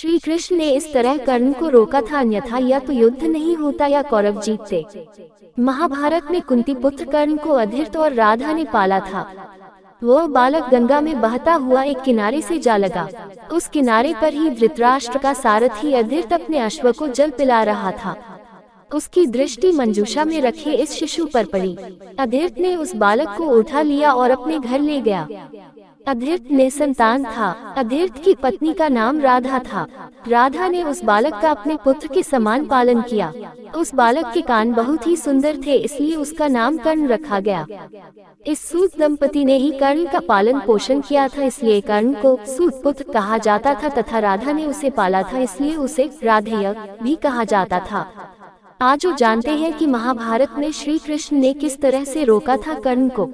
श्री कृष्ण ने इस तरह कर्ण को रोका था, अन्यथा या तो युद्ध नहीं होता या कौरव जीतते। महाभारत में कुंती पुत्र कर्ण को अधीर्त और राधा ने पाला था। वह बालक गंगा में बहता हुआ एक किनारे से जा लगा। उस किनारे पर ही धृतराष्ट्र का सारथी अधीर्त अपने अश्व को जल पिला रहा था। उसकी दृष्टि मंजूषा में रखे इस शिशु पर पड़ी। अधीर्त ने उस बालक को उठा लिया और अपने घर ले गया। अधीर्त निसंतान था। अधीर्त की पत्नी का नाम राधा था। राधा ने उस बालक का अपने पुत्र के समान पालन किया। उस बालक के कान बहुत ही सुंदर थे, इसलिए उसका नाम कर्ण रखा गया। इस सूत दंपति ने ही कर्ण का पालन पोषण किया था, इसलिए कर्ण को सूत पुत्र कहा जाता था तथा राधा ने उसे पाला था, इसलिए उसे राधेय भी कहा जाता था। आज वो जानते हैं कि महाभारत में श्री कृष्ण ने किस तरह से रोका था कर्ण को।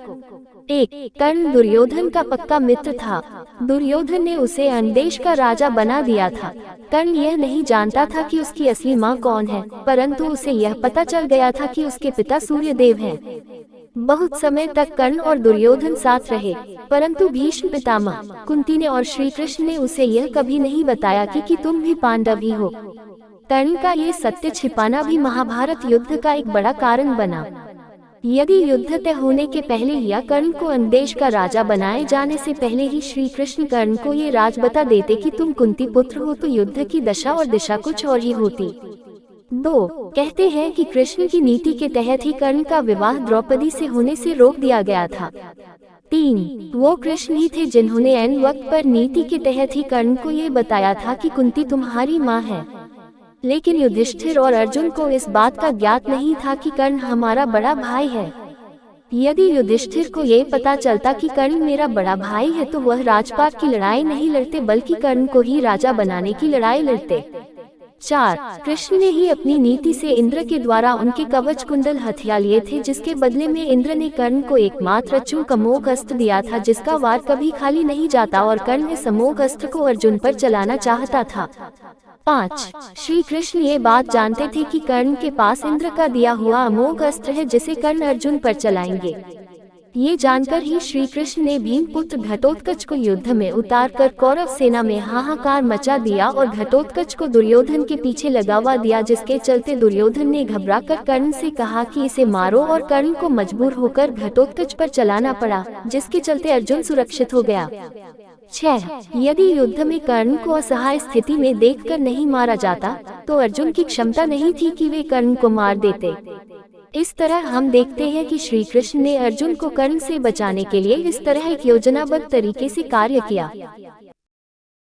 1. कर्ण दुर्योधन का पक्का मित्र था। दुर्योधन ने उसे अंदेश का राजा बना दिया था। कर्ण यह नहीं जानता था कि उसकी असली माँ कौन है, परंतु उसे यह पता चल गया था कि उसके पिता सूर्यदेव हैं। बहुत समय तक कर्ण और दुर्योधन साथ रहे, परंतु भीष्म पितामह, कुंती ने और श्री कृष्ण ने उसे यह कभी नहीं बताया कि तुम भी पांडव ही हो। कर्ण का ये सत्य छिपाना भी महाभारत युद्ध का एक बड़ा कारण बना। यदि युद्ध तय होने के पहले या कर्ण को अंदेश का राजा बनाए जाने से पहले ही श्री कृष्ण कर्ण को ये राज बता देते कि तुम कुंती पुत्र हो, तो युद्ध की दशा और दिशा कुछ और ही होती। 2. कहते हैं कि कृष्ण की नीति के तहत ही कर्ण का विवाह द्रौपदी से होने से रोक दिया गया था। 3. वो कृष्ण ही थे जिन्होंने ऐन वक्त पर नीति के तहत ही कर्ण को ये बताया था कि कुंती तुम्हारी माँ है। लेकिन युधिष्ठिर और अर्जुन को इस बात का ज्ञात नहीं था कि कर्ण हमारा बड़ा भाई है। यदि युधिष्ठिर को ये पता चलता कि कर्ण मेरा बड़ा भाई है, तो वह राजपाट की लड़ाई नहीं लड़ते, बल्कि कर्ण को ही राजा बनाने की लड़ाई लड़ते। 4. कृष्ण ने ही अपनी नीति से इंद्र के द्वारा उनके कवच कुंडल हथिया लिए थे, जिसके बदले में इंद्र ने कर्ण को एकमात्र अचूक अमोघ अस्त्र दिया था, जिसका वार कभी खाली नहीं जाता, और कर्ण इस अमोघ अस्त्र को अर्जुन पर चलाना चाहता था। 5. श्री कृष्ण ये बात जानते थे कि कर्ण के पास इंद्र का दिया हुआ अमोघ अस्त्र है, जिसे कर्ण अर्जुन पर चलाएंगे। ये जानकर ही श्री कृष्ण ने भीम पुत्र घटोत्कच को युद्ध में उतारकर कौरव सेना में हाहाकार मचा दिया और घटोत्कच को दुर्योधन के पीछे लगावा दिया, जिसके चलते दुर्योधन ने घबराकर कर्ण से कहा कि इसे मारो, और कर्ण को मजबूर होकर घटोत्कच पर चलाना पड़ा, जिसके चलते अर्जुन सुरक्षित हो गया। 6. यदि युद्ध में कर्ण को असहाय स्थिति में देखकर नहीं मारा जाता, तो अर्जुन की क्षमता नहीं थी कि वे कर्ण को मार देते। इस तरह हम देखते हैं कि श्री कृष्ण ने अर्जुन को कर्ण से बचाने के लिए इस तरह एक योजनाबद्ध तरीके से कार्य किया।